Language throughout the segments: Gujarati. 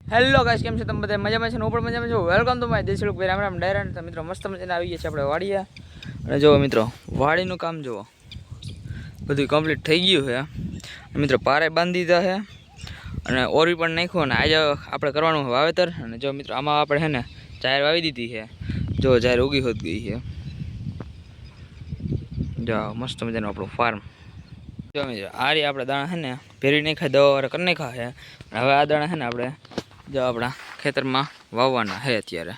હેલો ગાઈસ, કેમ છો તમે બધા? મજામાં છે ને? હું પણ મજામાં છું. વેલકમ ટુ માય દેશી લુક. રામ રામ ડાયરા. તો મિત્રો મસ્ત મજાને આવી ગયા છે આપણે વાડીયા. અને જુઓ મિત્રો, વાડીનું કામ જુઓ, બધું કમ્પ્લીટ થઈ ગયું છે. મિત્રો પારે બાંધી દીધા છે અને ઓરવી પણ નાખ્યું. અને આજે આપણે કરવાનું વાવેતર. અને જો મિત્રો આમાં આપણે છે ને જાહેર વાવી દીધી છે. જો જાહેર ઉગી હોત ગઈ છે. જો મસ્ત મજાનું આપણું ફાર્મ. જો મિત્રો આ રીતે આપણે દાણા છે ને ભેરી નાખ્યા, દવા કરી નાખ્યા છે. હવે આ દાણા છે ને આપણે જો આપણા ખેતરમાં વાવવાના છે અત્યારે.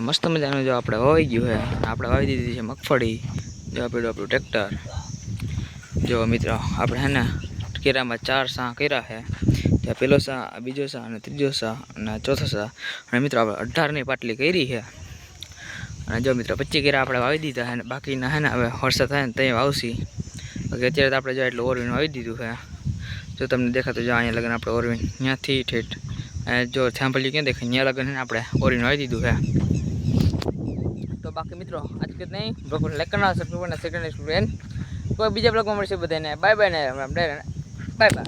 મસ્ત મજાનું જો આપણે વાવી ગયું છે. આપણે વાવી દીધી છે મગફળી. જો આપણું ટ્રેક્ટર. જો મિત્રો આપણે હે ને કેરામાં 4 સા કર્યા છે. ત્યાં પહેલો સા, બીજો સા અને ત્રીજો સા અને ચોથો સા. અને મિત્રો આપણે 18ની પાટલી કરી છે. અને જો મિત્રો 25 કેરા આપણે વાવી દીધા છે. અને બાકીના હે ને હવે વરસાદ થાય ને ત્યાં વાવશી. બાકી અત્યારે તો આપણે જો એટલું ઓરવીને વાવી દીધું છે. જો તમને દેખાતું જો અહીંયા લગન આપણે ઓરવીને ત્યાંથી ઠેઠ જો સાંભળ્યું ક્યાં દેખાય ત્યાં લગન આપણે ઓરવીને વાવી દીધું છે. તો બાકી મિત્રો આજ કે નહીં બ્લોગ લાઈક કરना, સબસ્ક્રાઇબ કરना, શેર કરना. કોઈ બીજા બ્લોગમાં મળશે બધાને. બાય બાય ને બાય બાય.